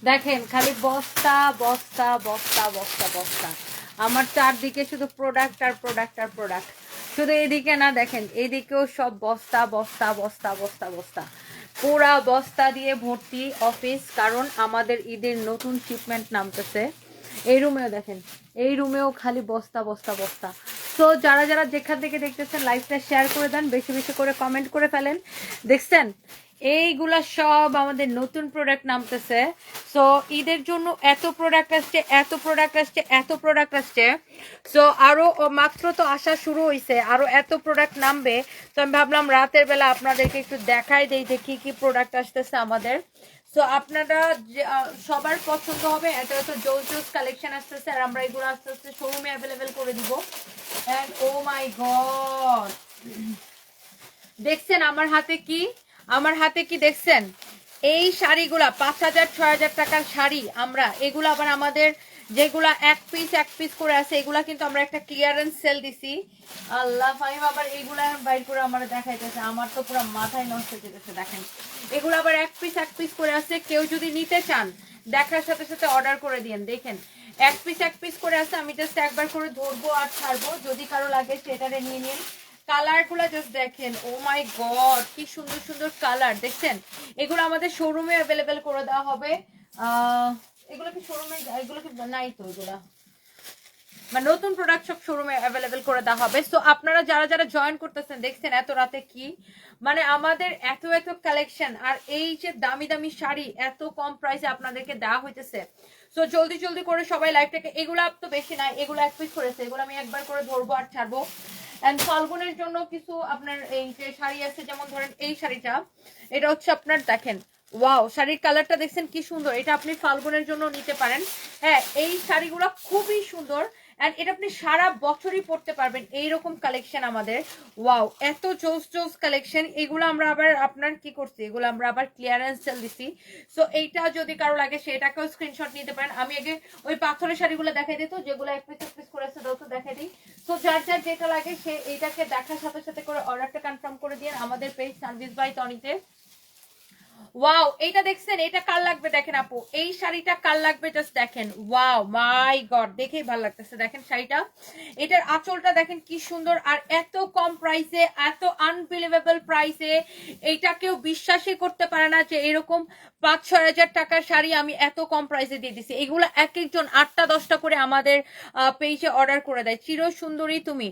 দেখেন খালি বস্তা বস্তা বস্তা বস্তা বস্তা, আমার চারদিকে শুধু প্রোডাক্ট আর প্রোডাক্ট আর প্রোডাক্ট। শুধু এইদিকে না, দেখেন এইদিকেও সব বস্তা বস্তা বস্তা বস্তা বস্তা, পুরা বস্তা দিয়ে ভর্তি অফিস, কারণ আমাদের ঈদের নতুন শিপমেন্ট নামতেছে। এই রুমেও দেখেন, এই রুমেও খালি বস্তা বস্তা বস্তা। তো যারা যারা যেখান থেকে দেখতেছেন লাইভটা শেয়ার করে দেন, বেশি বেশি করে কমেন্ট করে ফেলেন। দেখছেন এইগুলা সব আমাদের নতুন প্রোডাক্ট নামতেছে। সো ঈদের জন্য এত প্রোডাক্ট আসছে, এত প্রোডাক্ট আসছে, এত প্রোডাক্ট আসছে। সো আরো মাত্র তো আসা শুরু হয়েছে, আরো এত প্রোডাক্ট নামবে। তো আমি ভাবলাম রাতের বেলা আপনাদেরকে একটু দেখাই দেই যে কি কি প্রোডাক্ট আসতেছে আমাদের। সো আপনারা সবার পছন্দ হবে, এত এত জোস জোস কালেকশন আসতেছে, আর আমরা এগুলো আস্তে আস্তে শোরুমে অ্যাভেলেবেল করে দিব। এন্ড ও মাই গড, দেখছেন আমার হাতে কি, আমার হাতে কি দেখছেন? এই শাড়িগুলা 5,000 6,000 টাকার শাড়ি। আমরা এগুলো আবার আমাদের যেগুলা এক পিস করে আছে, এগুলা কিন্তু আমরা একটা ক্লিয়ারেন্স সেল দিছি। আল্লাহ, ফাহিম আবার এইগুলা বাইর করে আমার দেখাইতেছে, আমার তো পুরো মাথায় নষ্ট হয়ে যেতেছে। দেখেন এগুলো আবার এক পিস করে আছে, কেউ যদি নিতে চান দেখার সাথে সাথে অর্ডার করে দিয়েন। দেখেন এক পিস করে আছে, আমি জাস্ট একবার করে ধরবো আর ছাড়বো, যদি কারো লাগে সেটারে নিয়ে নিন। কালার গুলা জাস্ট দেখেন, ও মাই গড কি সুন্দর সুন্দর কালার দেখছেন। এগুলো আমাদের শোরুমে অ্যাভেলেবেল করে দেওয়া হবে। এগুলো কি শোরুমে, এগুলো কি নাই তো, এগুলা মানে নতুন প্রোডাক্ট সব শোরুমে অ্যাভেলেবেল করে দেওয়া হবে। সো আপনারা যারা যারা জয়েন করতেছেন, দেখছেন এত রাতে কি মানে আমাদের এত এত কালেকশন, আর এই যে দামি দামি শাড়ি এত কম প্রাইসে আপনাদেরকে দেওয়া হইতেছে। সো জলদি জলদি করে সবাই লাইভটাকে, এগুলো তো বেশি নাই, এগুলো এক পিস করেছে, এগুলো আমি একবার করে ধরবো আর ছাড়বো। এন্ড ফাল্গুনের জন্য কিছু আপনার এই যে শাড়ি আছে, যেমন ধরেন এই শাড়িটা, এটা হচ্ছে আপনার দেখেন, ওয়াও শাড়ির কালারটা দেখছেন কি সুন্দর, এটা আপনি ফাল্গুনের জন্য নিতে পারেন। হ্যাঁ এই শাড়িগুলো খুবই সুন্দর, এন্ড এটা আপনি সারা বছরই পড়তে পারবেন, এইরকম কালেকশন আমাদের। ওয়াও এত জোস জোস কালেকশন, এগুলো আমরা আবার আপনার কি করছি, এগুলো আমরা আবার ক্লিয়ারেন্স সেল দিছি। সো এইটা যদি কারো লাগে সেটাকেও স্ক্রিনশট নিতে পারেন। আমি আগে ওই পাথরের শাড়িগুলো দেখাই দিই, তো যেগুলো এক পিস করে আছে তো দেখাই দিই। সো যার যার যেটা লাগে সে এইটাকে দেখার সাথে সাথে করে অর্ডারটা কনফার্ম করে দিন আমাদের পেজ সার্ভিস বাই টনিতে। ওয়াও এইটা দেখছেন, এটা কার লাগবে দেখেন আপু, এই শাড়িটা কার লাগবে জাস্ট দেখেন। ওয়াও মাই গড, দেখেই ভালো লাগতেছে। দেখেন শাড়িটা, এটার আঁচলটা দেখেন কি সুন্দর, আর এত কম প্রাইসে, এত আনবিলিভেবল প্রাইসে, এইটা কেউ বিশ্বাসই করতে পারে না যে এরকম 5-6 হাজার টাকার শাড়ি আমি এত কম প্রাইসে দিয়ে দিছি। এগুলো এক একজন 8টা 10টা করে আমাদের পেজে অর্ডার করে দেয়। চির সুন্দরী তুমি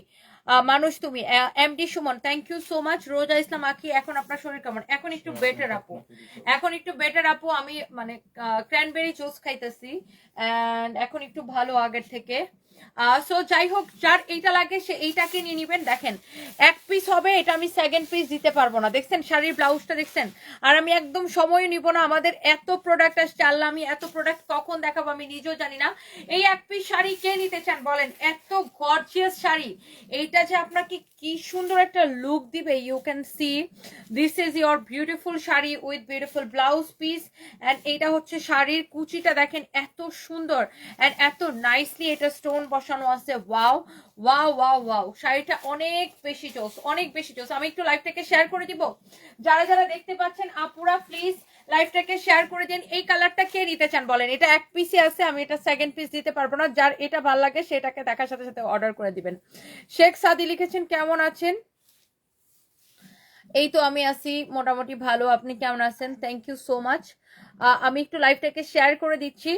মানুষ তুমি, MD Suman, thank you so much. Roza Islam আখি, এখন আপনার শরীর কেমন? এখন একটু বেটার আপু, এখন একটু বেটার আপু। আমি মানে ক্র্যানবেরি জুস খাইতেছি, এন্ড এখন একটু ভালো আগের থেকে। সো যাই হোক, যার এইটা লাগে সে এইটাকে নিয়ে নিবেন। দেখেন এক পিস হবে, এটা আমি সেকেন্ড পিস দিতে পারবো না। দেখছেন শাড়ির ব্লাউজটা দেখছেন, আর আমি একদম সময় নিব না, আমাদের এত প্রোডাক্ট আসছে, আল্লাহ আমি এত প্রোডাক্ট কখন দেখাবো আমি নিজেও জানি না। এই এক পিস শাড়ি কে নিতে চান বলেন, এত গর্জিয়াস শাড়ি, এইটা যে আপনাকে কি সুন্দর একটা লুক দিবে। You can see this is your beautiful sari with beautiful blouse piece, and এইটা হচ্ছে শাড়ির কুচিটা দেখেন এত সুন্দর, এন্ড এত নাইসলি এটা স্টোন বসানো আছে। ওয়াও ওয়াও ওয়াও ওয়াও, শাড়িটা অনেক বেশি জোস, অনেক বেশি জোস। আমি একটু লাইভটাকে শেয়ার করে দিব, যারা যারা দেখতে পাচ্ছেন আপুরা প্লিজ লাইভটাকে শেয়ার করে দিন। এই কালারটা কে নিতে চান বলেন, এটা এক পিসে আছে, আমি এটা সেকেন্ড পিস দিতে পারবো না। যার এটা ভালো লাগে সেটাকে দেখার সাথে সাথে অর্ডার করে দিবেন। শেখ সাদি লিখেছেন কেমন আছেন? এই তো আমি আছি মোটামুটি ভালো, আপনি কেমন আছেন? Thank you so much. আমি একটু লাইভটাকে শেয়ার করে দিচ্ছি।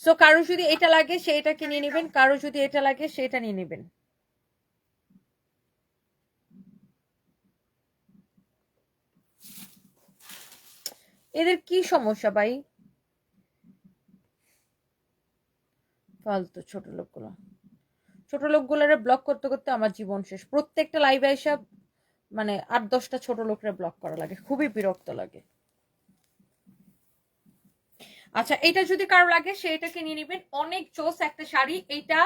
সো কারো যদি এটা লাগে সেটাকে নিয়ে নেবেন, কারো যদি এটা লাগে সেটা নিয়ে নেবেন। এদের কি সমস্যা ভাই, ফালতু ছোট লোকগুলো, ছোট লোকগুলোরে ব্লক করতে করতে আমার জীবন শেষ। প্রত্যেকটা লাইভে এসব মানে 8-10টা ছোট লোকরে ব্লক করা লাগে, খুবই বিরক্ত লাগে। আচ্ছা, এটা যদি কারো লাগে সেটাকে নিয়ে নেবেন, অনেক জোস একটা শাড়ি। এটা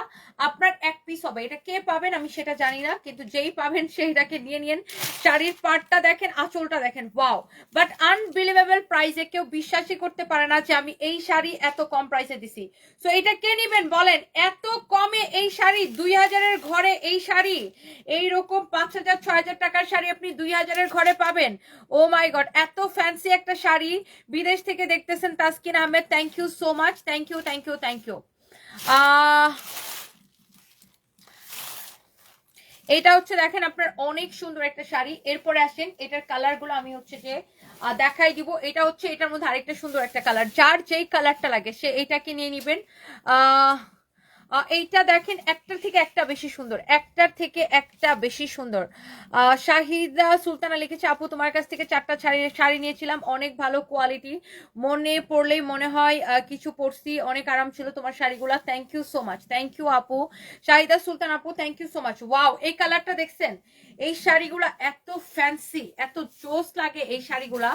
আপনার এক পিস হবে, এটা কে পাবেন আমি সেটা জানি না, কিন্তু যেই পাবেন সেইটাকে নিয়ে নিন। শাড়ির পার্টটা দেখেন, আঁচলটা দেখেন, ওয়াও, বাট আনবিলিভেবল প্রাইসে, কেউ বিশ্বাসই করতে পারে না যে আমি এই শাড়ি এত কম প্রাইসে দিছি। সো এটা কে নিবেন বলেন, এত কমে এই শাড়ি 2000-এর ঘরে, এই শাড়ি এইরকম 5000-6000 টাকার শাড়ি আপনি 2000-এর ঘরে পাবেন। ও মাই গড, এত ফ্যান্সি একটা শাড়ি বিদেশ থেকে দেখতেছেন Taskin Ahmed, thank you so much, thank you thank you thank you. এটা হচ্ছে দেখেন আপনার অনেক সুন্দর একটা শাড়ি। এরপরে আসেন, এটার কালার গুলো আমি হচ্ছে যে দেখাই দিব। এটা হচ্ছে এটার মধ্যে আরেকটা সুন্দর একটা কালার, যার যেই কালারটা লাগে সে এইটাকে নিয়ে নিবেন। আহ এইটা দেখেন, একটার থেকে একটা বেশি সুন্দর, একটার থেকে একটা বেশি সুন্দর। শাহিদা সুলতানা লিখেছে, আপু তোমার কাছ থেকে 4টা শাড়ি নিয়েছিলাম, অনেক ভালো কোয়ালিটি, মনে পড়লেই মনে হয় কিছু পরছি, অনেক আরাম ছিল তোমার শাড়িগুলা, thank you so much, thank you আপু, শাহিদা সুলতান আপু, thank you so much. Wow, এই কালারটা দেখছেন, এই শাড়িগুলা এত ফ্যান্সি, এত জোস লাগে এই শাড়িগুলা,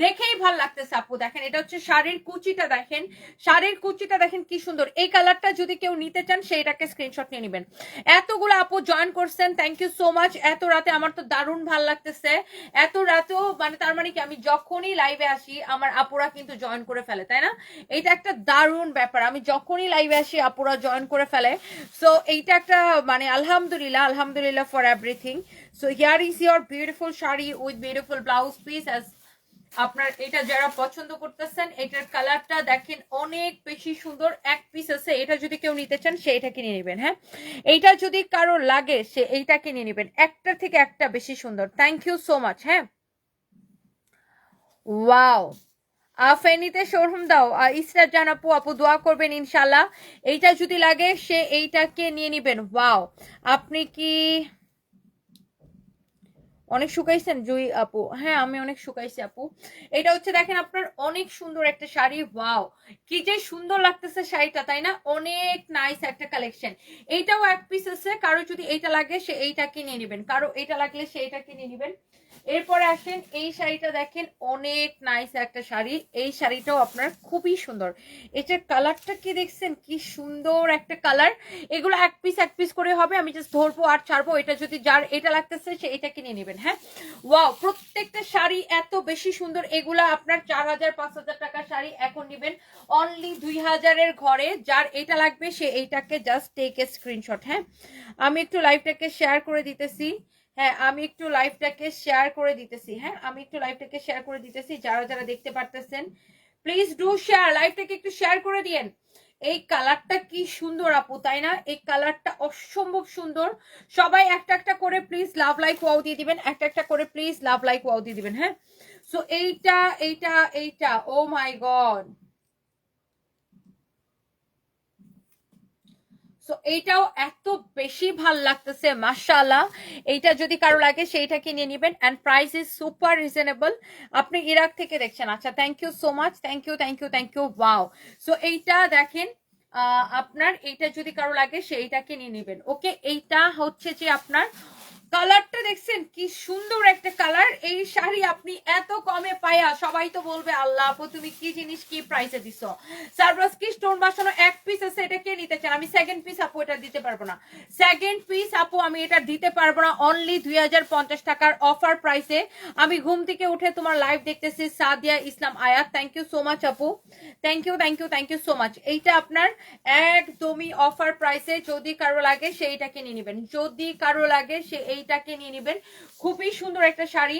দেখেই ভাল লাগতেছে আপু। দেখেন, এটা হচ্ছে শাড়ির কুচিটা, দেখেন শাড়ির কুচিটা দেখেন কি সুন্দর। এই কালারটা যদি কেউ নিতে চান সেইটাকে স্ক্রিনশট নিয়ে নেবেন। এতগুলো আপু জয়েন করছেন, থ্যাংক ইউ সো মাচ। এত রাতে আমার তো দারুণ ভাল লাগতেছে, এত রাতেও মানে তার মানে কি আমি যখনই লাইভে আসি আমার আপুরা কিন্তু জয়েন করে ফেলে, তাই না? এইটা একটা দারুণ ব্যাপার, আমি যখনই লাইভে আসি আপুরা জয়েন করে ফেলে। সো এইটা একটা মানে আলহামদুলিল্লাহ, আলহামদুলিল্লাহ for everything. So here is your beautiful sari with beautiful blouse piece. আপনার এটা যারা পছন্দ করতেছেন, এটার কালারটা দেখেন অনেক বেশি সুন্দর, এক পিস আছে, এটা যদি কেউ নিতে চান সে এটা কিনে নেবেন। হ্যাঁ, এইটা যদি কারো লাগে সে এইটা কিনে নেবেন, একটা থেকে একটা বেশি সুন্দর। Thank you so much. হ্যাঁ, ওয়াও, ফেনীতে শোরুম দাও, ইসরাত জান আপু, আপু দোয়া করবেন ইনশাল্লাহ। এইটা যদি লাগে সে এইটাকে নিয়ে নিবেন। ওয়াও, আপনি কি অনেক শুকাইছেন জুই আপু? হ্যাঁ, আমি অনেক শুকাইছি আপু। এটা হচ্ছে দেখেন আপনার অনেক সুন্দর একটা শাড়ি, ওয়াও, কি যে সুন্দর লাগতেছে শাড়িটা, তাই না? অনেক নাইস একটা কালেকশন। এইটাও এক পিস আছে, কারো যদি এইটা লাগে সে এইটাকে নিয়ে নেবেন, কারো এইটা লাগলে সে এইটাকে নিয়ে নেবেন। এরপরে আসেন, এই শাড়িটা দেখেন অনেক নাইস একটা শাড়ি, এই শাড়িটাও আপনার খুবই সুন্দর। এটার কালারটা কি দেখছেন, কি সুন্দর একটা কালার। এগুলো এক পিস করে হবে, আমি জাস্ট ধরবো আর ছাড়বো। এটা যদি যার এটা লাগতেছে সে এটাকে নিয়ে নেবেন। হ্যাঁ, ওয়াও, প্রত্যেকটা শাড়ি এত বেশি সুন্দর। এগুলা আপনার 4000-5000 টাকার শাড়ি এখন নেবেন অনলি 2000-এর ঘরে। যার এটা লাগবে সে এইটাকে জাস্ট টেক এ স্ক্রিনশট। হ্যাঁ, আমি একটু লাইভটাকে শেয়ার করে দিতেছি। হ্যাঁ, আমি একটু লাইভটাকে শেয়ার করে দিতেছি। হ্যাঁ, আমি একটু লাইভটাকে শেয়ার করে দিতেছি, যারা যারা দেখতে পারতেছেন প্লিজ ডু শেয়ার, লাইভটাকে একটু শেয়ার করে দিয়েন। এই কালারটা কি সুন্দর আপু, তাই না? এই কালারটা অসম্ভব সুন্দর। সবাই একটা একটা করে প্লিজ লাভ লাইক ওয়াও দিয়ে দিবেন, একটা একটা করে প্লিজ লাভ লাইক ওয়াও দিয়ে দিবেন। হ্যাঁ, সো এইটা এইটা এইটা, ও মাই গড, সো এইটাও এত বেশি ভাল লাগতেছে, মাশাআল্লাহ। এইটা যদি কারো লাগে সেইটাকে নিয়ে নেবেন, and price is super reasonable. আপনি ইরাক থেকে দেখছেন, আচ্ছা, thank you so much, thank you thank you thank you. Wow, so এইটা দেখেন, আপনার এইটা যদি কারো লাগে সেইটাকে নিয়ে নেবেন। ওকে, এইটা হচ্ছে যে আপনার কালারটা দেখছেন কি সুন্দর একটা কালার। এই শাড়ি আপনি এত কমে পাইয়া সবাই তো বলবে আল্লাহ আপু তুমি কি জিনিস কি প্রাইসে দিছো। সারপ্রাইজ কি স্টোন বসানো এক পিস আছে, এটা কে নিতে চান? আমি সেকেন্ড পিস আপু এটা দিতে পারবো না, সেকেন্ড পিস আপু আমি এটা দিতে পারবো না, অনলি 2050 টাকার অফার প্রাইসে। আমি ঘুম থেকে উঠে তোমার লাইভ দেখতেছি, Sadia Islam Ayat, thank you so much আপু, thank you thank you thank you so much. এইটা আপনার একদমই অফার প্রাইসে, যদি কারো লাগে সেইটাকে নিয়ে নেবেন, যদি কারো লাগে সে এইটাকে নিয়ে নেবেন। খুবই সুন্দর একটা শাড়ি।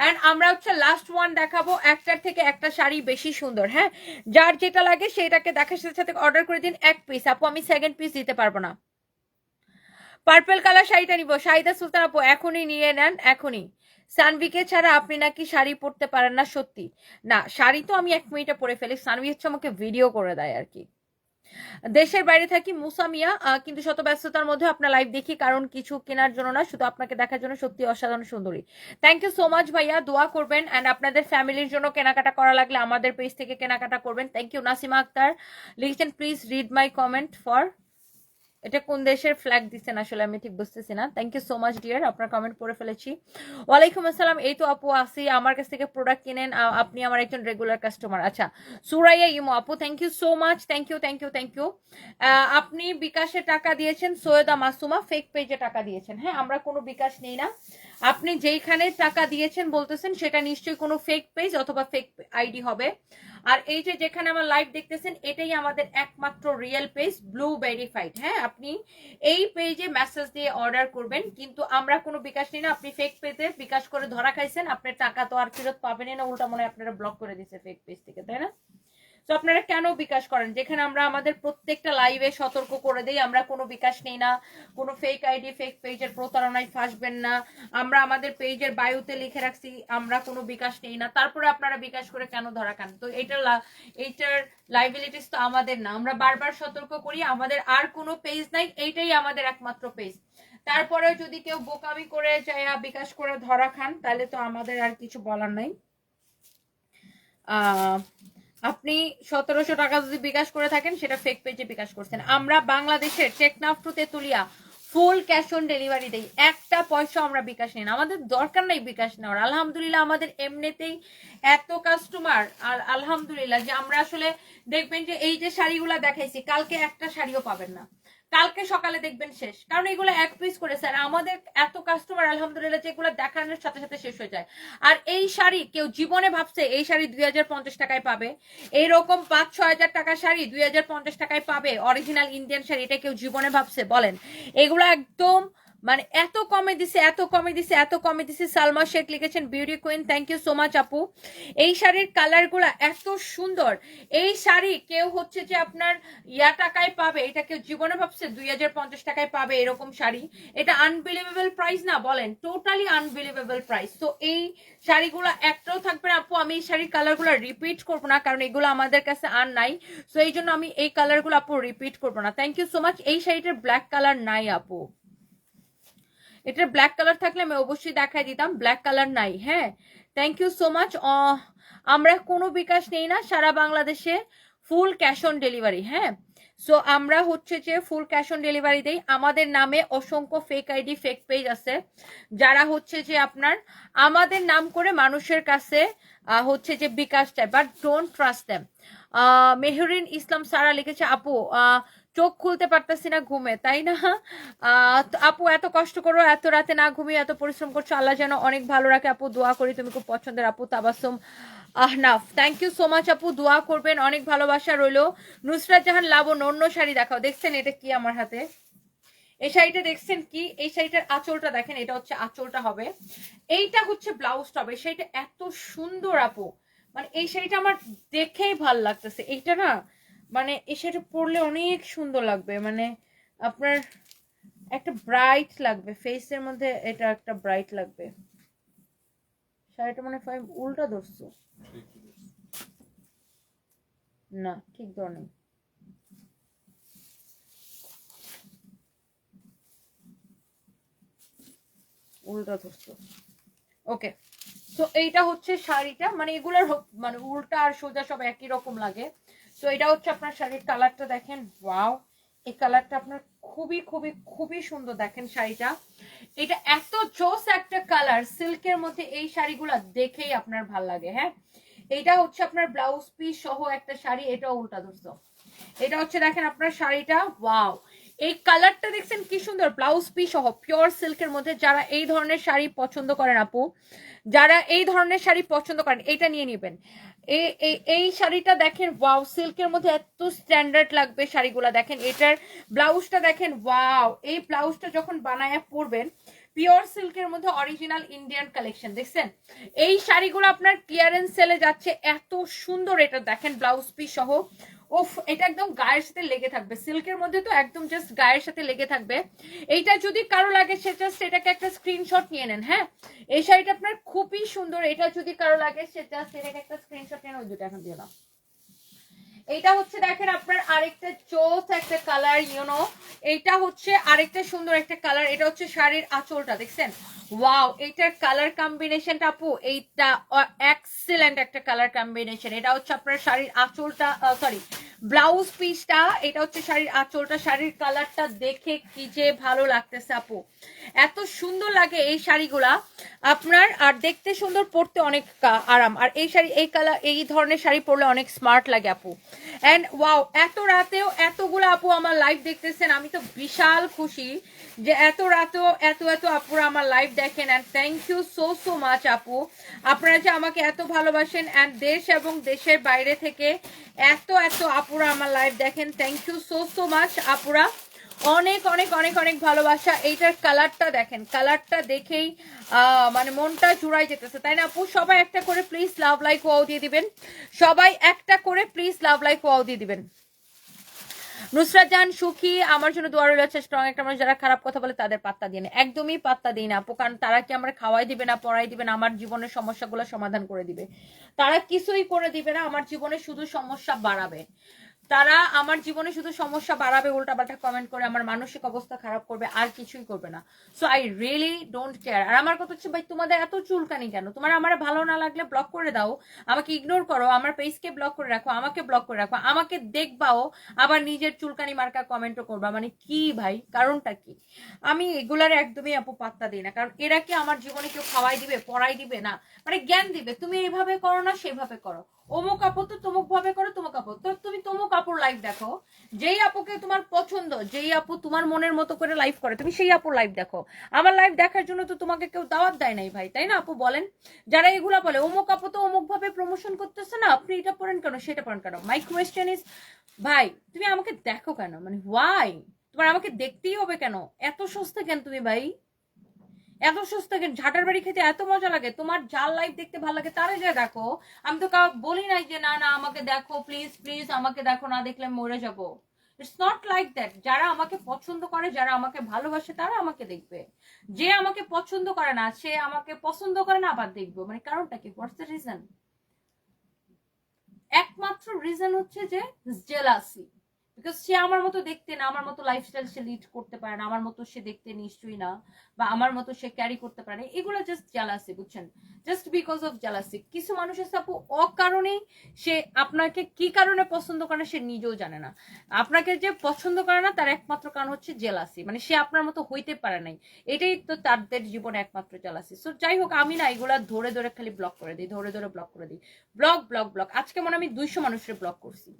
এন্ড আমরা হচ্ছে লাস্ট ওয়ান দেখাবো, একটার থেকে একটা শাড়ি বেশি সুন্দর। হ্যাঁ, যার যেটা লাগে সেটাকে দেখার সাথে সাথে অর্ডার করে দিন এক পিস। আপু আমি সেকেন্ড পিস দিতে পারবো না। পার্পল কালার শাড়িটা নিবো, শাহিদা সুলতান আপু এখনই নিয়ে নেন, এখনই। সানভিকে ছাড়া আপনি নাকি শাড়ি পরতে পারেন না? সত্যি না, শাড়ি তো আমি 1 মিনিটে পরে ফেলি, সানভি হচ্ছে আমাকে ভিডিও করে দেয় আর কি। দেশের বাইরে থাকি মুসামিয়া, কিন্তু শত ব্যস্ততার মধ্যে আপনার লাইভ দেখি, কারণ কিছু কেনার জন্য না, শুধু আপনাকে দেখার জন্য। সত্যি অসাধারণ সুন্দরী, থ্যাংক ইউ সো মাচ ভাইয়া, দোয়া করবেন। এন্ড আপনাদের ফ্যামিলির জন্য কেনাকাটা করা লাগলে আমাদের পেজ থেকে কেনাকাটা করবেন। Thank you. নাসিমা আক্তার লিখছেন, please read my comment for এটা কোন দেশের ফ্ল্যাগ দিচ্ছেন আসলে আমি ঠিক বুঝতেছি না। Thank you so much dear, আপনার কমেন্ট পড়ে ফেলেছি। ওয়ালাইকুম আসসালাম, এই তো আপু আসি, আমার কাছ থেকে প্রোডাক্ট কিনেন, আপনি আমার একজন রেগুলার কাস্টমার। আচ্ছা, সুরাইয়া ইমো আপু, thank you so much, thank you thank you thank you. আপনি বিকাশে টাকা দিয়েছেন, সৈয়দা মাসুমা ফেক পেজে টাকা দিয়েছেন। হ্যাঁ, আমরা কোনো বিকাশ নেই না। আপনি যেইখানে টাকা দিয়েছেন বলতেছেন সেটা নিশ্চয়ই কোনো ফেক পেজ অথবা ফেক আইডি হবে। আর এই যে যেখানে আমার লাইভ দেখতেছেন এটাই আমাদের একমাত্র রিয়েল পেজ, ব্লু ভেরিফাইড। হ্যাঁ, আপনি এই পেজে মেসেজ দিয়ে অর্ডার করবেন, কিন্তু আমরা কোনো বিকাশ নিই না। আপনি ফেক পেজে বিকাশ করে ধরা খাইছেন, আপনার টাকা তো আর ফেরত পাবেনই না, উল্টা মনে হয় আপনারা ব্লক করে দিচ্ছে ফেক পেজ থেকে, তাই না? তো আপনারা কেন বিকাশ করেন, যেখানে আমরা আমাদের প্রত্যেকটা লাইভে সতর্ক করে দেই আমরা কোনো বিকাশ নেই না, কোনো ফেক আইডি ফেক পেজের প্রতারণায় ফাঁসবেন না। আমরা আমাদের পেজের বায়ুতে লিখে রাখছি আমরা কোনো বিকাশ নেই না, তারপরে আপনারা বিকাশ করে কেন ধরা খান? তো এইটার লাইবিলিটিস তো আমাদের না। আমরা বারবার সতর্ক করি আমাদের আর কোনো পেজ নাই, এইটাই আমাদের একমাত্র পেজ। তারপরেও যদি কেউ বোকামি করে যায় বিকাশ করে ধরা খান, তাহলে তো আমাদের আর কিছু বলার নাই। আপনি 1700 টাকা যদি বিকাশ করে থাকেন সেটা ফেক পেজে বিকাশ করছেন। আমরা বাংলাদেশের Teknaf to Tetulia full cash on delivery দেই, একটা পয়সা আমরা বিকাশ নেই না, আমাদের দরকার নাই বিকাশ নেওয়ার। আলহামদুলিল্লাহ আমাদের এমনিতেই এত কাস্টমার, আর আলহামদুলিল্লাহ যে আমরা আসলে দেখবেন যে এই যে শাড়িগুলা দেখাইছি, কালকে একটা শাড়িও পাবেন না, কালকে সকালে দেখবেন শেষ, কারণ এগুলো এক পিস করে স্যার। আমাদের এত কাস্টমার আলহামদুলিল্লাহ যেগুলো দেখানোর সাথে সাথে শেষ হয়ে যায়। আর এই শাড়ি কেউ জীবনে ভাবছে এই শাড়ি 2050 টাকায় পাবে? এইরকম 5-6 হাজার টাকার শাড়ি 2050 টাকায় পাবে? অরিজিনাল ইন্ডিয়ান শাড়ি, এটা কেউ জীবনে ভাবছে বলেন? এগুলো একদম মানে এত কমে দিছে, এত কমে দিছে, এত কমে দিছে। সালমা শেখ লিখেছেন beauty queen, thank you so much আপু। এই শাড়ির কালার গুলা এত সুন্দর, এই শাড়ি কেউ হচ্ছে যে আপনার টাকায় পাবে? এটা কেউ জীবনে ভাবছে 2050 টাকায় পাবে এরকম শাড়ি? এটা আনবিলিভেবল প্রাইস না বলেন? Totally unbelievable price. তো এই শাড়িগুলো একটাও থাকবে না আপু। আমি এই শাড়ির কালারগুলো রিপিট করবো না, কারণ এগুলো আমাদের কাছে আর নাই। তো এই জন্য আমি এই কালারগুলো আপু রিপিট করবো না। Thank you so much. এই শাড়িটার ব্ল্যাক কালার নাই আপু, এটার ব্ল্যাক কালার থাকলে আমি অবশ্যই দেখাই দিতাম, ব্ল্যাক কালার নাই। হ্যাঁ, থ্যাংক ইউ সো মাচ। আমরা কোনো বিকাশ নেই না, সারা বাংলাদেশে ফুল ক্যাশ অন ডেলিভারি। হ্যাঁ, সো আমরা হচ্ছে যে ফুল ক্যাশ অন ডেলিভারি দেই। আমাদের নামে অসংখ্য ফেক আইডি ফেক পেজ আছে, যারা হচ্ছে যে আপনার আমাদের নাম করে মানুষের কাছে হচ্ছে যে বিকাশ চায়, but don't trust them. Mehrin Islam Sara লিখেছে আপু চোখ খুলতে পারতেছি না ঘুমে, তাই না? আপু এত কষ্ট করো, এত রাতে না ঘুমিয়ে এত পরিশ্রম করছো, আল্লাহ যেন অনেক ভালো রাখে আপু, দোয়া করি। তুমি খুব পছন্দের আপু Tabassum Ahnaf, thank you so much আপু, দোয়া করবেন, অনেক ভালোবাসা রইলো। নুসরাত জাহান লাবণ্য, অন্য শাড়ি দেখাও। দেখছেন এটা কি আমার হাতে? এই শাড়িটা দেখছেন কি? এই শাড়িটার আঁচলটা দেখেন, এটা হচ্ছে আঁচলটা হবে, এইটা হচ্ছে ব্লাউজটা হবে। শাড়িটা এত সুন্দর আপু, মানে এই শাড়িটা আমার দেখেই ভাল লাগতেছে। এইটা না মানে এই শাড়িটা পরলে অনেক সুন্দর লাগবে, মানে আপনার একটা ব্রাইট লাগবে ফেসের মধ্যে, এটা একটা ব্রাইট লাগবে। শাড়িটা মানে উল্টা ধরছো না, ঠিক ধর নেই। উল্টা ধরছো, ওকে। তো এইটা হচ্ছে শাড়িটা, মানে এগুলোর মানে উল্টা আর সোজা সব একই রকম লাগে। তো এটা হচ্ছে আপনার শাড়ির কালারটা দেখেন, ওয়াও, এই কালারটা আপনার খুবই খুবই খুবই সুন্দর। দেখেন শাড়িটা, এটা এত জোস একটা কালার, সিল্কের মধ্যে এই শাড়িগুলো দেখেই আপনার ভাল লাগে। হ্যাঁ, এটা হচ্ছে আপনার ব্লাউজ পিস সহ একটা শাড়ি, এটা উল্টা ধরছো। এটা হচ্ছে দেখেন আপনার শাড়িটা, ওয়াও, এই কালারটা দেখছেন কি সুন্দর, ব্লাউজ পিস সহ পিওর সিল্কের মধ্যে। যারা এই ধরনের শাড়ি পছন্দ করেন আপু, যারা এই ধরনের শাড়ি পছন্দ করেন, এটা নিয়ে নেবেন। এই শাড়িটা দেখেন, ওয়াও, সিল্কের মধ্যে এত স্ট্যান্ডার্ড লাগবে শাড়িগুলা। দেখেন এটার ব্লাউজটা দেখেন, ওয়াও, এই ব্লাউজটা যখন বানায় পরবেন, পিওর সিল্কের মধ্যে অরিজিনাল ইন্ডিয়ান কালেকশন। দেখছেন এই শাড়িগুলো আপনার ক্লিয়ারেন্স সেলে যাচ্ছে, এত সুন্দর। এটা দেখেন ব্লাউজ পিস সহ, ওফ, এটা একদম গায়ের সাথে লেগে থাকবে। সিল্কের মধ্যে তো একদম জাস্ট গায়ের সাথে লেগে থাকবে। এইটা যদি কারো লাগে সে জাস্ট এটাকে একটা স্ক্রিনশট নিয়ে নেন। হ্যাঁ, এই শাড়িটা আপনার খুবই সুন্দর, এটা যদি কারো লাগে সে জাস্ট এটাকে একটা স্ক্রিনশট নিয়ে ওই দুটো এখন দিয়ে দাও। এইটা হচ্ছে দেখেন আপনার আরেকটা চোস একটা কালার, ইউনো এইটা হচ্ছে আরেকটা সুন্দর একটা কালার। এটা হচ্ছে শাড়ির আঁচলটা দেখছেন, ওয়াও এইটার কালার কম্বিনেশনটা আপু এইটা এক্সেলেন্ট একটা কালার কম্বিনেশন। এটা হচ্ছে আপনার শাড়ির আঁচলটা, সরি ব্লাউজ পিসটা, এটা হচ্ছে শাড়ির আঁচলটা। শাড়ির কালারটা দেখে কি যে ভালো লাগতেছে আপু, এত সুন্দর লাগে এই শাড়িগুলা আপনার, আর দেখতে সুন্দর, পরতে অনেক আরাম। আর এই শাড়ি এই কালার এই ধরনের শাড়ি পরলে অনেক স্মার্ট লাগে আপু। এন্ড ওয়াও, এত রাতেও এতগুলো আপু আমার লাইভ দেখতেছেন, আমি তো বিশাল খুশি যে এত রাতেও এত এত আপুরা আমার লাইভ দেখেন। And thank you so so much আপু, আপনারা যে আমাকে এত ভালোবাসেন। অ্যান্ড দেশ এবং দেশের বাইরে থেকে এত এত আপুরা আমার লাইভ দেখেন, thank you so so much আপুরা, অনেক অনেক অনেক অনেক ভালোবাসা। এইটার কালারটা দেখেন, কালারটা দেখেই মানে মনটা জুড়াই যেতেছে, তাই না আপু? সবাই একটা করে প্লিজ লাভ লাইক ওয়াও দিয়ে দিবেন, সবাই একটা করে প্লিজ লাভ লাইক ওয়াও দিয়ে দিবেন। নুসরাত জান সুখী, আমার জন্য দোয়া রইল। স্ট্রং একটা মানুষ যারা খারাপ কথা বলে তাদের পাত্তা দিয়ে না, একদমই পাত্তা দিই না আপু, কারণ তারা কি আমার খাওয়াই দিবে না, পড়াই দিবে না, আমার জীবনের সমস্যাগুলো সমাধান করে দিবে? তারা কিছুই করে দিবে না, আমার জীবনে শুধু সমস্যা বাড়াবে। তারা আমার জীবনে শুধু সমস্যা বাড়াবে, উল্টাপাল্টা কমেন্ট করে আমার মানসিক অবস্থা খারাপ করবে, আর কিছুই করবে না। So I really don't care. আর আমার কথা হচ্ছে ভাই, তোমাদের এত চুলকানি কেন? তোমার আমার ভালো না লাগলে ব্লক করে দাও, আমাকে ইগনোর করো, আমার পেজকে ব্লক করে রাখো, আমাকে ব্লক করে রাখো, আমাকে দেখবাও, আবার নিজের চুলকানি মার্কা কমেন্টও করবা, মানে কি ভাই, কারণটা কি? আমি এগুলার একদমই আপু পাত্তা দিই না, কারণ এরা কি আমার জীবনে কেউ খাওয়াই দিবে, পড়াই দিবে না, মানে জ্ঞান দিবে তুমি এইভাবে করো না সেভাবে করো, অমুক আপু তো তমুক ভাবে করো, তমুক আপু তো তুমি তমুক আপুর লাইভ দেখো, যেই আপুকে তোমার পছন্দ, যেই আপু তোমার মনের মতো করে লাইভ করে, তুমি সেই আপুর লাইভ দেখো। আমার লাইভ দেখার জন্য তো তোমাকে কেউ দাওয়াত দেয় নাই ভাই, তাই না আপু বলেন? যারা এগুলা বলে অমুক আপু তো অমুক ভাবে প্রমোশন করতেছে না, আপনি এটা পড়েন কেন, সেটা পড়েন কেন, মাই কোয়েশ্চেন ইজ ভাই তুমি আমাকে দেখো কেন, মানে ওয়াই? তোমার আমাকে দেখতেই হবে কেন? এত সস্তা কেন তুমি ভাই? এত সস্তা কেন? ঝাটার বাড়ি খেতে এত মজা লাগে? তোমার যার লাইভ দেখতে ভালো লাগে তারে যা দেখো। আমি তো কাউ বলি নাই যে না না আমাকে দেখো, প্লিজ প্লিজ আমাকে দেখো, না দেখলে মরে যাবো। It's not like that. যারা আমাকে পছন্দ করে, যারা আমাকে ভালোবাসে, তারা আমাকে দেখবে। যে আমাকে পছন্দ করে না, সে আমাকে পছন্দ করে না আবার দেখবো, মানে কারণটা কি? What's the reason? একমাত্র রিজন হচ্ছে যে জেলাসি। বিকজ সে আমার মতো দেখতে না, আমার মতো লাইফস্টাইল সে লিড করতে পারে না, আমার মতো সে দেখতে নিশ্চয়ই না, বা আমার মতো সে ক্যারি করতে পারে না, এগুলো জাস্ট জেলাসি, বুঝছেন? Just because of jealousy. কিছু মানুষের আপু অকারণেই সে আপনাকে কি কারণে পছন্দ করে সে নিজেও জানে না। আপনাকে যে পছন্দ করে না তার একমাত্র কারণ হচ্ছে জেলাসি, মানে সে আপনার মতো হইতে পারে নাই, এটাই তো তাদের জীবনে একমাত্র জেলাসি। সো যাই হোক, আমি না এগুলা ধরে ধরে খালি ব্লক করে দিই, ধরে ধরে ব্লক করে দিই, ব্লক ব্লক ব্লক। আজকে মনে আমি 200 মানুষের ব্লক করছি,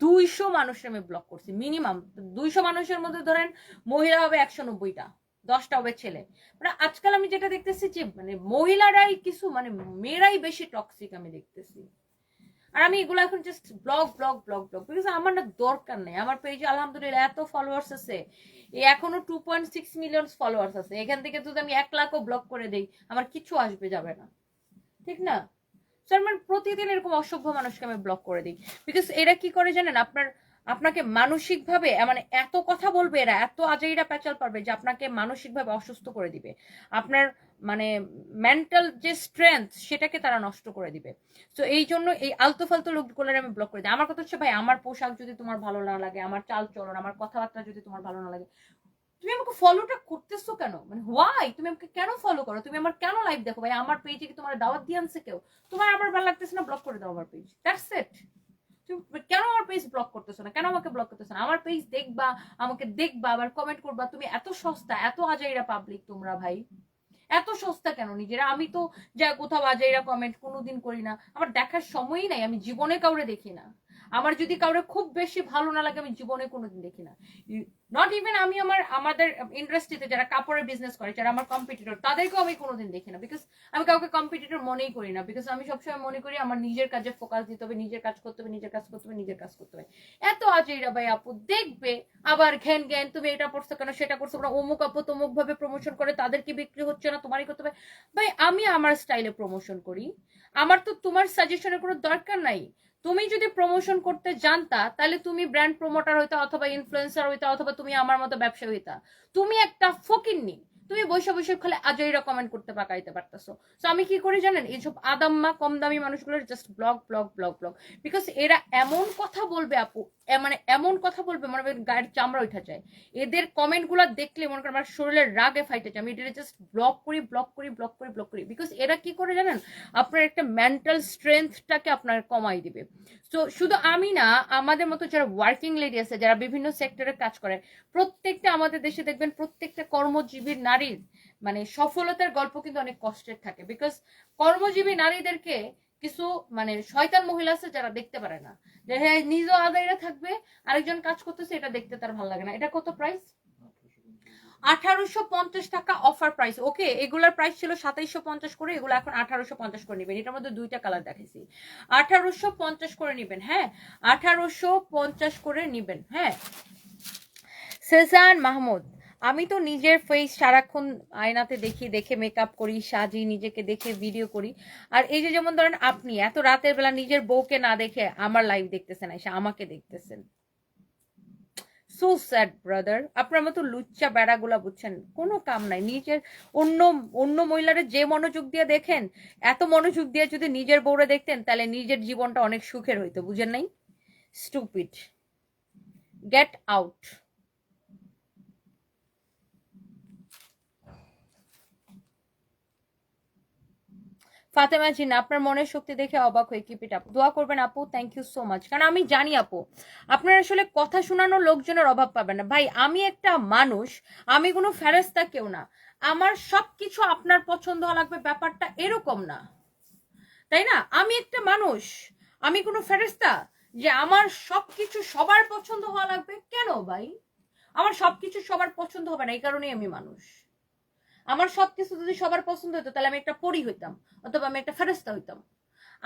200 মানুষের আমি ব্লক করছি মিনিমাম। 200 মানুষের মধ্যে ধরেন মহিলা হবে 190টা, 10টা হবে ছেলে। মানে আজকাল আমি যেটা দেখতেছি যে মানে মহিলারাই কিছু, মানে মেয়েরাই বেশি টক্সিক আমি দেখতেছি। আর আমি এগুলো এখন just blog blog blog blog, because আমার না দরকার নেই। আমার পেজে আলহামদুলিল্লাহ এত ফলোয়ার্স আছে, এখনো 2.6 মিলিয়ন ফলোয়ার্স আছে, এখান থেকে যদি আমি 1 লাখও ব্লক করে দেই আমার কিছু আসবে যাবে না, ঠিক না? মানে প্রতিদিন এরকম অসভ্য মানুষকে আমি ব্লক করে দিই। বিকজ এরা কি করে জানেন, আপনাকে মানসিক ভাবে মানে এত কথা বলবে, এরা এত আজাইরা প্যাচাল পারবে যে আপনাকে মানসিক ভাবে অসুস্থ করে দিবে, আপনার মানে মেন্টাল যে স্ট্রেংথ সেটাকে তারা নষ্ট করে দিবে। তো এই জন্য এই আলতু ফালতু লোকগুলো আমি ব্লক করে দিই। আমার কথা হচ্ছে ভাই, আমার পোশাক যদি তোমার ভালো না লাগে, আমার চাল চলন, আমার কথাবার্তা যদি তোমার ভালো না লাগে, তুমি আমাকে ফলোটা করতেছো কেন? মানে হোয়াই? তুমি আমাকে কেন ফলো করো? তুমি আমার কেন লাইভ দেখো? ভাই আমার পেজে কি তোমার দাওয়াত দিয়ে আনছে কেউ? তোমার আমার ভালো লাগতেছে না, ব্লক করে দাও আমার পেজ, দ্যাটস ইট। তুমি কেন আমার পেজ ব্লক করতেছো না? কেন আমাকে ব্লক করতেছো না? আমার পেজ দেখবা, আমাকে দেখবা, আবার কমেন্ট করবা। তুমি এত সস্তা, এত আজাইরা পাবলিক তোমরা ভাই, এত সস্তা কেন নিজেরা? আমি তো যা কোথাও আজাইরা কমেন্ট কোনোদিন করি না, আমার দেখার সময়ই নাই, আমি জীবনে কাউরে দেখি না। আমার যদি কাউরে খুব বেশি ভালো না লাগে আমি জীবনে কোনোদিন দেখি না। নট ইভেন আমি আমাদের ইন্ডাস্ট্রিতে যারা কাপড়ের বিজনেস করে, যারা আমার কম্পিটিটর, তাদেরকেও আমি কোনোদিন দেখি না। বিকজ আমি কাউকে কম্পিটিটর মনেই করি না। বিকজ আমি সবসময় মনে করি আমার নিজের কাজে ফোকাস দিতে হবে, নিজের কাজ করতে হবে, নিজের কাজ করতে হবে, নিজের কাজ করতে হবে। এত আজাইরা ভাই আপু দেখবে, আবার ঘ্যান ঘ্যান তুমি এটা পড়ছো কেন, সেটা করছো কেন, অমুক আপু তমুক ভাবে প্রমোশন করে, তাদের কি বিক্রি হচ্ছে না, তোমারই করতে হবে। ভাই আমি আমার স্টাইলে প্রমোশন করি, আমার তো তোমার সাজেশনের কোনো দরকার নাই। তুমি যদি প্রমোশন করতে জানতা তাহলে তুমি ব্র্যান্ড প্রমোটার হইতা, অথবা ইনফ্লুয়েন্সার হইতা, অথবা তুমি আমার মতো ব্যবসা হইতা। তুমি একটা ফকিন্নি, তুমি বসে বসে খালি আজইরা কমেন্ট করতে পাকাইতে পারতেছো। সো আমি কি করি জানেন, এইসব আদাম্মা কম দামি মানুষগুলোর just blog blog blog blog, because এরা এমন কথা বলবে আপু, মানে এমন কথা বলবে মনে হয় গায়ের চামড়া উঠা যায়। এদের কমেন্ট গুলো দেখলে মনে করেন আমার শরীরের রাগে ফাইটে যায়। আমি এটা জাস্ট ব্লক করি ব্লক করি ব্লক করি ব্লক করি, বিকজ এরা কি করে জানেন, আপনার একটা মেন্টাল স্ট্রেংথটাকে আপনার কমাই দিবে। তো শুধু আমি না, আমাদের মতো যারা ওয়ার্কিং লেডি আছে, যারা বিভিন্ন সেক্টরে কাজ করে, প্রত্যেকটা আমাদের দেশে দেখবেন প্রত্যেকটা কর্মজীবী নারীর মানে সফলতার গল্প কিন্তু অনেক কষ্টের থাকে। বিকজ কর্মজীবী নারীদেরকে কিছু মানে শয়তান মহিলা আছে যারা দেখতে পারে না, যে হ্যাঁ নিজও আদায়রা থাকবে, আরেকজন কাজ করতেছে, এটা দেখতে তার ভালো লাগে না। এটা কত প্রাইস? 1850 টাকা অফার প্রাইস। ওকে, এগুলার প্রাইস ছিল 2750 করে, এগুলো এখন 1850 করে নেবেন। এটার মধ্যে দুইটা কালার দেখাইছি, 1850 করে নেবেন। হ্যাঁ, 1850 করে নেবেন। হ্যাঁ, সেজান মাহমুদ, আমি তো নিজের ফেস সারাক্ষণ আয়নাতে দেখি, দেখে মেকআপ করি, সাজি, নিজেকে দেখে ভিডিও করি। আর এই যে যেমন ধরেন আপনি এত রাতের বেলা নিজের বউকে না দেখে আমার লাইভ দেখতেছেন, এসে আমাকে দেখতেছেন। সো স্যাড ব্রাদার, আপনার মতো লুচ্চা বেড়াগুলা বুঝছেন কোনো কাম নাই। নিজের অন্য অন্য মহিলারা যে মনোযোগ দিয়ে দেখেন, এত মনোযোগ দিয়ে যদি নিজের বউরে দেখতেন তাহলে নিজের জীবনটা অনেক সুখের হইতো, বুঝেন নাই? Stupid, get out. ফাতেমা জিনা, আপনার মনের শক্তি দেখে অবাক হয়ে কিপ ইট আপ। দোয়া করবেন আপু, থ্যাংক ইউ সো মাচ। কারণ আমি জানি আপু আপনার আসলে কথা শোনানোর লোকজনের অভাব পাবেন না। ভাই আমি একটা মানুষ, আমি কোনো ফেরেস্তা কেউ না, আমার সবকিছু আপনার পছন্দ হওয়া লাগবে ব্যাপারটা এরকম না, তাই না? আমি একটা মানুষ, আমি কোনো ফেরেস্তা যে আমার সবকিছু সবার পছন্দ হওয়া লাগবে? কেন ভাই, আমার সবকিছু সবার পছন্দ হবে না, এই কারণেই আমি মানুষ। আমার সবকিছু যদি সবার পছন্দ হতো তাহলে আমি একটা পরী হইতাম, অথবা আমি একটা ফেরেস্তা হইতাম।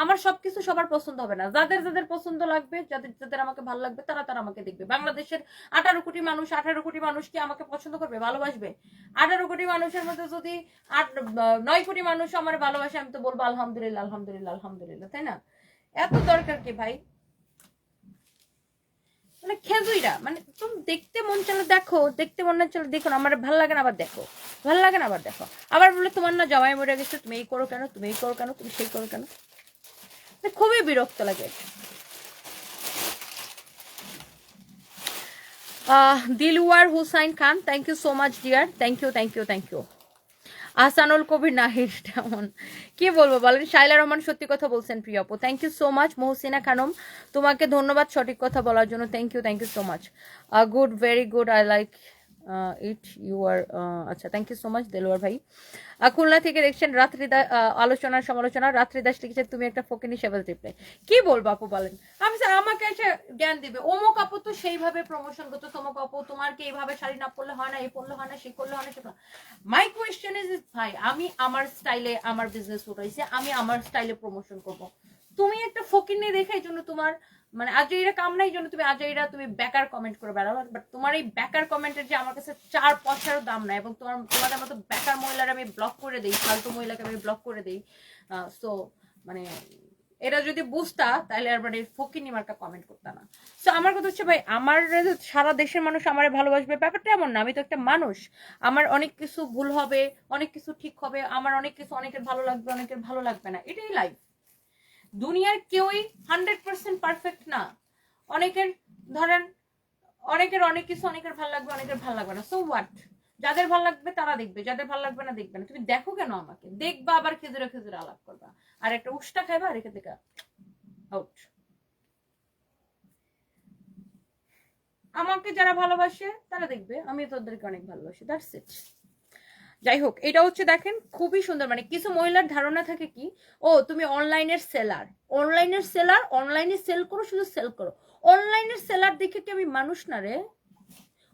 আমার সবকিছু সবার পছন্দ হবে না, যাদের যাদের পছন্দ লাগবে, যাদের যাদের আমাকে ভালো লাগবে, তারা তারা আমাকে দেখবে। বাংলাদেশের 18 কোটি মানুষ, 18 কোটি মানুষ কি আমাকে পছন্দ করবে, ভালোবাসবে? 18 কোটি মানুষের মধ্যে যদি 9 কোটি মানুষ আমার ভালোবাসে, আমি তো বলবো আলহামদুলিল্লাহ আলহামদুলিল্লাহ আলহামদুলিল্লাহ, তাই না? এত দরকার কি ভাই? মানে খেজুইরা, মানে তুমি দেখতে মন চলে দেখো, দেখতে মন না চলে দেখো, আমার ভালো লাগে না আবার দেখো, ভালো লাগে না আবার দেখো, আবার বলে তোমার না জামাই মরে গেছে, তুমি এই করো কেন, তুমি এই করো কেন, তুমি সেই করো কেন। খুবই বিরক্ত লাগে। Dilwar Hussain Khan, thank you so much dear, thank you thank you thank you. Ahsanul Kabir Nahir, তেমন কি বলবো বলেন। শাইলা রহমান, সত্যি কথা বলছেন প্রিয় আপু, thank you so much. Mohsina Khanam, তোমাকে ধন্যবাদ সঠিক কথা বলার জন্য, thank you so much. Good, very good, I like it, you are. আচ্ছা, thank you so much Delwar ভাই। খুলনা থেকে দেখছেন রাত্রি আলোচনার সমালোচনা, রাত্রি দাস লিখেছেন তুমি একটা ফকিনি সেভেল রিপ্লাই। কি বলবো আপু বলেন, আমি স্যার আমাকে এসে জ্ঞান দিবে, অমুক আপু তো সেইভাবে প্রমোশন করতো, তমুক আপু তোমার কি এইভাবে শাড়ি না পরলে হয় না, এই পরলে হয় না, সেই করলে হয় না, সেটা। মাই কোয়েশ্চেন ইজ ভাই, আমি আমার স্টাইলে আমার বিজনেস উঠাইছি, আমি আমার স্টাইলে প্রমোশন করব। তুমি একটা ফকিনি দেখে এই জন্য তোমার মানে আজইরা কাম নাই, জন্য তুমি আজইরা তুমি বেকার কমেন্ট করে বেড়াও। বাট তোমার এই বেকার কমেন্টের যে আমার কাছে 4 পয়সারও দাম নাই, এবং তোমাদের মতো বেকার মহিলার আমি ব্লক করে দেই, ফালতু মহিলাকে আমি ব্লক করে দেই। সো মানে এটা যদি বুঝতা তাহলে আর মানে ফকিনি মার্কা কমেন্ট করতা না। সো আমার কথা হচ্ছে ভাই, আমার সারা দেশের মানুষ আমারে ভালোবাসবে ব্যাপারটা এমন না। আমি তো একটা মানুষ, আমার অনেক কিছু ভুল হবে, অনেক কিছু ঠিক হবে, আমার অনেক কিছু অনেকের ভালো লাগবে, অনেকের ভালো লাগবে না, এটাই লাইফ। দুনিয়ার কেউই 100% পারফেক্ট না। অনেকের ধরেন অনেকের অনেক কিছু অনেকের ভালো লাগবে, অনেকের ভালো লাগবে না। সো হোয়াট, যাদের ভালো লাগবে তারা দেখবে, যাদের ভালো লাগবে না দেখবে না। তুমি দেখো কেন আমাকে, দেখবা আবার খেজুরে খেজুরে আলাপ করবা, আর একটা উষ্টা খাইবা, রেখে থেকে আউট। আমাকে যারা ভালোবাসে তারা দেখবে, আমি তোদেরকে অনেক ভালোবাসি, দ্যাটস ইট। যাই হোক, এটা হচ্ছে দেখেন খুবই সুন্দর। মানে কিছু মহিলার ধারণা থাকে কি, ও তুমি অনলাইনের সেলার, অনলাইনের সেলার, অনলাইনে সেল করো, শুধু সেল করো। অনলাইনের সেলার দেখে কি আমি মানুষ না রে?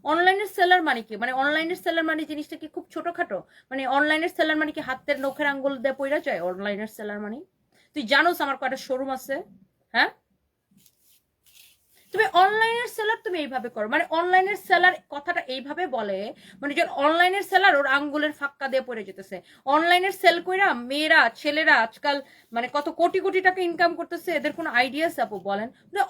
অনলাইনের সেলার মানে কি, মানে অনলাইনের সেলার মানে জিনিসটা কি খুব ছোটখাটো? মানে অনলাইনের সেলার মানে কি হাতের নখের আঙ্গুল দিয়ে পইরা যায় অনলাইনের সেলার মানে? তুই জানোস আমার কয়টা শোরুম আছে? হ্যাঁ, তুমি অনলাইনের সেলার তুমি এইভাবে করো, মানে অনলাইনের সেলার কথাটা এইভাবে বলে, মানে যে অনলাইনের সেলার ওর আঙ্গুলের ফাক্কা দিয়ে পড়ে যেতেছে। অনলাইনের সেল কইরা মেয়েরা ছেলেরা আজকাল মানে কত কোটি কোটি টাকা ইনকাম করতেছে, এদের কোনো আইডিয়া আছে আপু বলেন?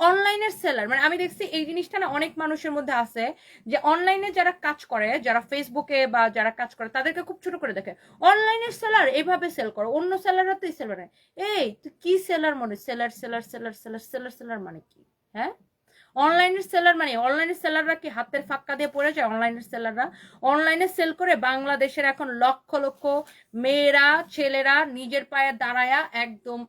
অনলাইনের সেলার মানে আমি দেখছি এই জিনিসটা না অনেক মানুষের মধ্যে আছে, যে অনলাইনে যারা কাজ করে, যারা ফেসবুকে বা যারা কাজ করে তাদেরকে খুব ছোট করে দেখে, অনলাইনের সেলার এইভাবে সেল করো, অন্য সেলাররা তো সেল করে। এই তুই কি সেলার মনে, seller seller seller seller seller seller মানে কি? হ্যাঁ, অনলাইনের সেলার মানে অনলাইনের সেলাররা কি হাতের ফাক্কা দিয়ে পড়ে যায়? অনলাইনের সেলাররা অনলাইনে সেল করে বাংলাদেশের এখন লক্ষ লক্ষ মেয়েরা ছেলেরা নিজের পায়ে দাঁড়ায়া একদম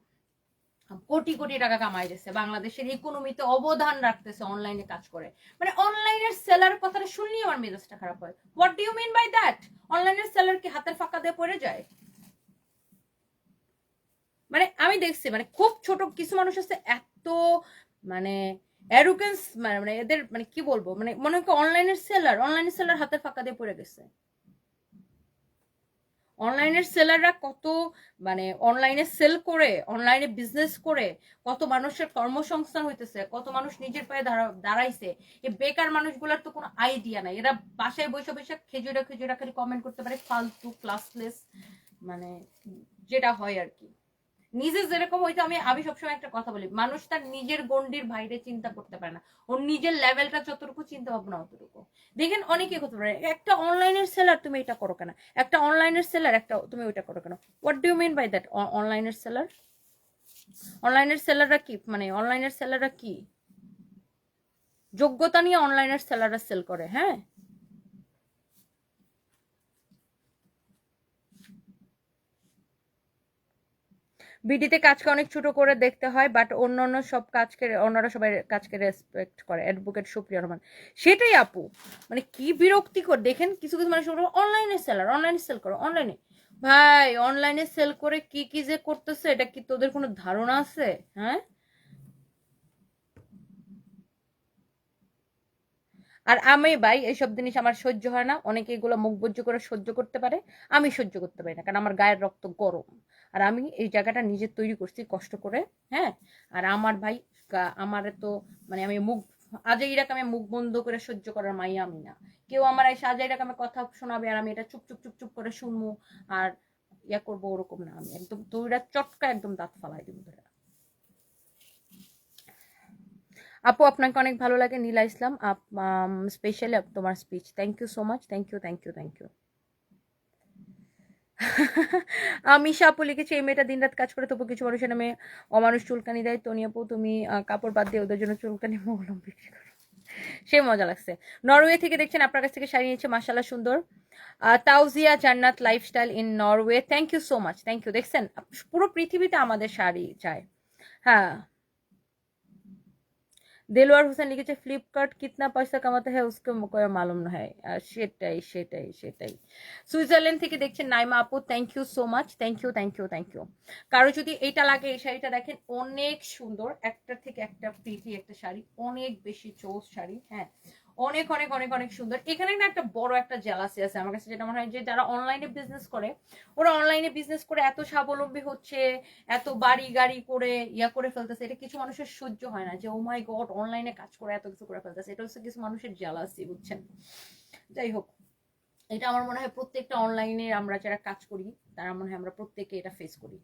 কোটি কোটি টাকা কামাই দিচ্ছে, বাংলাদেশের ইকোনমিতে অবদান রাখতেছে অনলাইনে কাজ করে। মানে অনলাইনের সেলার কথাটা শুনলেই আমার মেজাজটা খারাপ হয়। What do you mean by that? অনলাইনের সেলার কি হাতের ফাঁকা দিয়ে পড়ে যায়? মানে আমি দেখছি মানে খুব ছোট কিছু মানুষ আছে এত মানে অ্যারোগেন্স, মানে এদের মানে কি বলবো, মানে মনে হয় অনলাইনের সেলার হাতের ফাঁকা দিয়ে পড়ে গেছে। অনলাইনের সেলাররা কত মানে অনলাইনে সেল করে, অনলাইনে বিজনেস করে কত মানুষের কর্মসংস্থান হইতেছে, কত মানুষ নিজের পায়ে দাঁড়াইছে। এই বেকার মানুষগুলোর তো কোনো আইডিয়া নাই, এরা বাসায় বসে বসে খেজুরা খেজুরা খালি কমেন্ট করতে পারে, ফালতু ক্লাসলেস, মানে যেটা হয় আর কি। নিজে যেরকম হয়তো আমি সবসময় একটা কথা বলি, মানুষ তার নিজের গন্ডির বাইরে চিন্তা করতে পারে না, ওর নিজের লেভেলটা যতটুকু চিন্তা ভাবনা অতটুকু। দেখেন অনেকে করতে পারে, একটা অনলাইনের সেলার তুমি এটা করো কেন, একটা অনলাইনের সেলার একটা তুমি ওইটা করো কেন? What do you mean by that? অনলাইনের সেলার, অনলাইনের সেলাররা কি মানে অনলাইনের সেলাররা কি যোগ্যতা নিয়ে অনলাইনের সেলাররা সেল করে? হ্যাঁ, বিডিতে কাজকে অনেক ছোট করে দেখতে হয়, বাট অন্যান্য সব কাজকে অন্যরা সবাই কাজকে রেসপেক্ট করে। অ্যাডভোকেট সুপ্রিয়া রহমান, সেটাই আপু, মানে কি বিরক্তিকর। দেখেন কিছু কিছু মানুষ অনলাইনে সেলার, অনলাইনে সেল করো, অনলাইনে। ভাই অনলাইনে সেল করে কি কি যে করতেছে, এটা কি তোদের কোনো ধারণা আছে? হ্যাঁ, আর আমি ভাই এইসব জিনিস আমার সহ্য হয় না। অনেকে এগুলো মুখ বজ্জ করে সহ্য করতে পারে, আমি সহ্য করতে পারি না, কারণ আমার গায়ের রক্ত গরম। আর আমি এই জায়গাটা নিজে তৈরি করছি কষ্ট করে। হ্যাঁ, আর আমার ভাই আমার তো মানে আমি মুখ আজে এরকম মুখ বন্ধ করে সহ্য করার মাই আমি না। কেউ আমার এই সাজা এরকম কথা শোনাবে আর আমি এটা চুপ চুপ চুপ চুপ করে শুনবো আর ইয়া করবো, ওরকম না। আমি একদম দৌড়া চটকা একদম দাঁত ফালাই দিব ধরে। আপু আপনাকে অনেক ভালো লাগে, নীলা ইসলাম, স্পেশালি তোমার speech, thank you so much, thank you thank you thank you. Misha আপু লিখেছে, এই মেয়েটা দিনরাত কাজ করে তবু কিছু মানুষের নামে অমানুষ চুলকানি দেয়। তনি আপু তুমি কাপড় বাদ দিয়ে ওদের জন্য চুলকানি মলম বিক্রি করো। সে মজা লাগছে। নরওয়ে থেকে দেখছেন, আপনার কাছ থেকে শাড়ি নিয়েছে, মাশাআল্লাহ সুন্দর। Tauzia Jannat lifestyle in Norway, thank you so much, thank you. দেখছেন পুরো পৃথিবীতে আমাদের শাড়ি চায়। হ্যাঁ, দেলোয়ার হোসেন লিখেছে, ফ্লিপকার্ট কিতনা পয়সা কামাতে হ্যাঁ উসকে মালুম না হয়। সেটাই সেটাই সেটাই। সুইজারল্যান্ড থেকে দেখছেন নাইমা আপু, thank you so much, thank you thank you thank you. কারো যদি এইটা লাগে, এই শাড়িটা দেখেন অনেক সুন্দর, একটার থেকে একটা প্রিটি একটা শাড়ি, অনেক বেশি চোস শাড়ি। হ্যাঁ, অনেক অনেক অনেক অনেক সুন্দর। এখানে না একটা বড় একটা জেলাসি আছে আমার কাছে, যেটা মনে হয় যে যারা অনলাইনে বিজনেস করে, ওরা অনলাইনে বিজনেস করে এত স্বাবলম্বী হচ্ছে, এত বাড়ি গাড়ি করে ইয়া করে ফেলতেছে, এটা কিছু মানুষের সহ্য হয় না, যে ও মাই গড অনলাইনে কাজ করে এত কিছু করে ফেলতেছে। এটা হচ্ছে কিছু মানুষের জেলাসি, বুঝছেন? যাই হোক, এটা আমার মনে হয় প্রত্যেকটা অনলাইনে আমরা যারা কাজ করি তারা মনে হয় আমরা প্রত্যেকে এটা ফেস করি।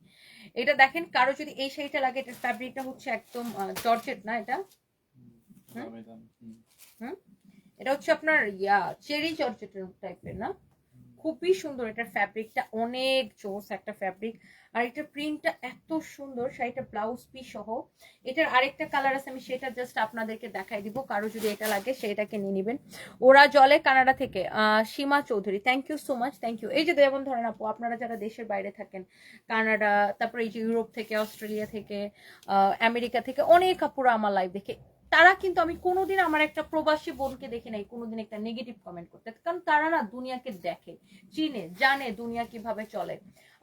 এটা দেখেন কারো যদি এই শাড়িটা লাগে, এটার ফ্যাব্রিকটা হচ্ছে একদম জর্জেট না এটা? হুম, এটা হচ্ছে আপনার চেরি জর্জেটের টাইপের না? খুবই সুন্দর, এটার ফ্যাব্রিকটা অনেক জোস একটা ফ্যাব্রিক। আর এটার প্রিন্টটা এত সুন্দর, শাড়িটা ব্লাউজ পিস সহ। এটার আরেকটা কালার আছে, আমি সেটা জাস্ট আপনাদেরকে দেখাই দিব, কারো যদি এটা লাগে সেটাকে নিয়ে নেবেন। ওরা জলে কানাডা থেকে Sima Chowdhury, thank you so much, thank you. এই যে যেমন ধরেন আপু, আপনারা যারা দেশের বাইরে থাকেন, কানাডা, তারপরে এই যে ইউরোপ থেকে, অস্ট্রেলিয়া থেকে, আমেরিকা থেকে অনেক আপুরা আমার লাইভ দেখে, তারা কিন্তু আমি কোনোদিন আমার একটা প্রবাসী বোনকে দেখি নাই কোনোদিন একটা নেগেটিভ কমেন্ট করতে, কারণ তারা না দুনিয়াকে দেখে, চিনে, জানে দুনিয়া কিভাবে চলে।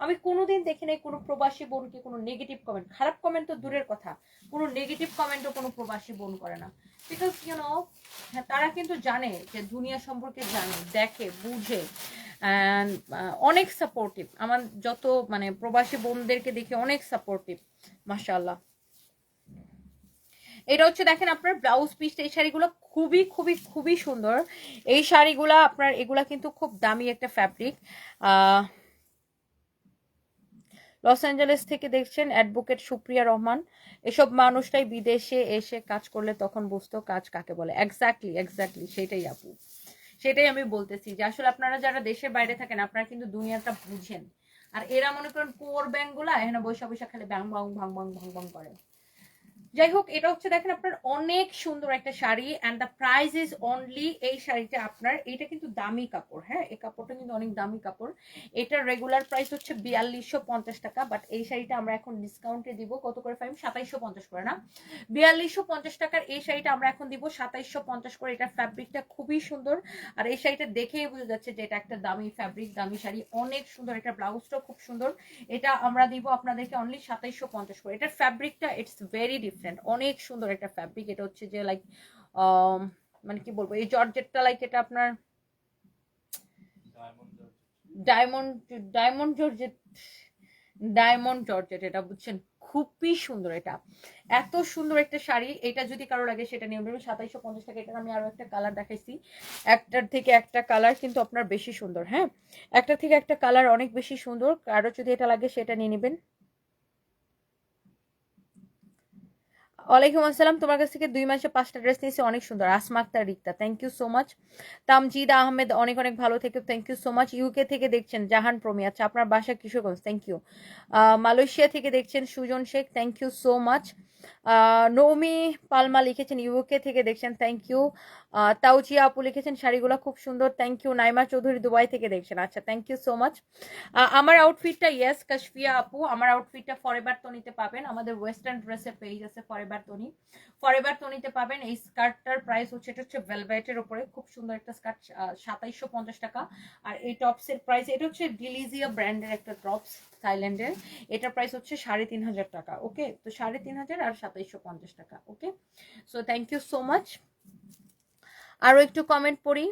আমি কোনোদিন দেখি নাই কোনো প্রবাসী বোনকে কোনো নেগেটিভ কমেন্ট, খারাপ কমেন্ট তো দূরের কথা, কোনো নেগেটিভ কমেন্টও কোনো প্রবাসী বোন করে না। বিকজ হ্যাঁ, তারা কিন্তু জানে যে দুনিয়া সম্পর্কে জানে, দেখে, বুঝে, অনেক সাপোর্টিভ। আমার যত মানে প্রবাসী বোনদেরকে দেখে অনেক সাপোর্টিভ, মাশাআল্লাহ। এটা হচ্ছে দেখেন আপনার ব্লাউজ পিসটা, এই শাড়িগুলো খুবই খুবই খুবই সুন্দর। এই শাড়িগুলা আপনার এগুলা কিন্তু খুব দামি একটা ফ্যাব্রিক। লস অ্যাঞ্জেলেস থেকে দেখছেন অ্যাডভোকেট সুপ্রিয়া রহমান। এসব মানুষটাই বিদেশে এসে কাজ করলে তখন বুঝতো কাজ কাকে বলে। এক্স্যাক্টলি এক্স্যাক্টলি, সেটাই আপু, সেটাই আমি বলতেছি যে আসলে আপনারা যারা দেশের বাইরে থাকেন আপনারা কিন্তু দুনিয়াটা বুঝেন। আর এরা মনে করেন কোর ব্যাংক গুলা এখানে বৈশা বৈশা খালি ব্যাং বাং ভাং ভাং ভাং ভাং করে। যাই হোক, এটা হচ্ছে দেখেন আপনার অনেক সুন্দর একটা sari and the price is only, এই শাড়িটা আপনার, এটা কিন্তু দামি কাপড়, হ্যাঁ এই কাপড়টা কিন্তু অনেক দামি কাপড়। এটার রেগুলার প্রাইস হচ্ছে 4250 টাকা, বাট এই শাড়িটা আমরা এখন ডিসকাউন্টে দিব কত করে পাইম, 2750 করে না, 4250 টাকার এই শাড়িটা আমরা এখন দিব 2750 করে। এটার ফ্যাব্রিকটা খুবই সুন্দর, আর এই শাড়িটা দেখেই বোঝা যাচ্ছে যে এটা একটা দামি ফ্যাব্রিক, দামি শাড়ি, অনেক সুন্দর। এটা ব্লাউজটাও খুব সুন্দর। এটা আমরা দিব আপনাদেরকে অনলি 2750 করে। এটার ফ্যাব্রিকটা ইটস ভেরি ডিফারেন্ট, অনেক সুন্দর একটা ফ্যাব্রিক। এটা হচ্ছে যে লাইক মানে কি বলবো, এই জর্জেটটা লাইক এটা আপনার diamond diamond georgette, diamond georgette এটা, বুঝছেন, খুবই সুন্দর। এটা এত সুন্দর একটা শাড়ি, এটা যদি কারো লাগে সেটা নিয়ে নেবেন 2750 টাকা। এটার আমি আরো একটা কালার দেখাইছি, একটার থেকে একটা কালার কিন্তু আপনার বেশি সুন্দর, হ্যাঁ একটা থেকে একটা কালার অনেক বেশি সুন্দর। কারো যদি এটা লাগে সেটা নিয়ে নেবেন। ওয়ালাইকুম আসসালাম, তোমার কাছ থেকে 2 মাসে 5টা ড্রেস নিয়েছি, অনেক সুন্দর। Asma Akter Rikta, thank you so much. Tamjida Ahmed, অনেক অনেক ভালো থেকে, thank you so much. UK থেকে দেখছেন জাহান প্রমি, আচ্ছা আপনার বাসা কিশোরগঞ্জ, থ্যাংক ইউ। মালয়েশিয়া থেকে দেখছেন Sujon Sheikh, thank you so much. Noumi Palma লিখেছেন ইউকে থেকে দেখছেন, থ্যাংক ইউ। তাউজিয়া আপু লিখেছেন শাড়িগুলো খুব সুন্দর, thank you. Naima Chowdhury Dubai থেকে দেখছেন, আচ্ছা থ্যাংক ইউ সো মাচ। আমার আউটফিটটা, ইয়েস কাশফিয়া আপু, আমার আউটফিটটা ফরএভার তনিতে পাবেন। আমাদের ওয়েস্টার্ন ড্রেসের পেজ আছে ফরএভার তনি, ফরএভার তনিতে পাবেন। এই স্কার্টটার প্রাইস হচ্ছে, এটা হচ্ছে ভেলভেটের উপরে খুব সুন্দর একটা স্কার্ট, 2750 টাকা। আর এই টপসের প্রাইস, এটা হচ্ছে ডিলিজিয়া ব্র্যান্ডের একটা টপস, থাইল্যান্ডের। এটার প্রাইস হচ্ছে 3500 টাকা। ওকে, তো 3500 আর 2750 টাকা। Okay, so thank you so much. আরো একটু কমেন্ট পড়ি।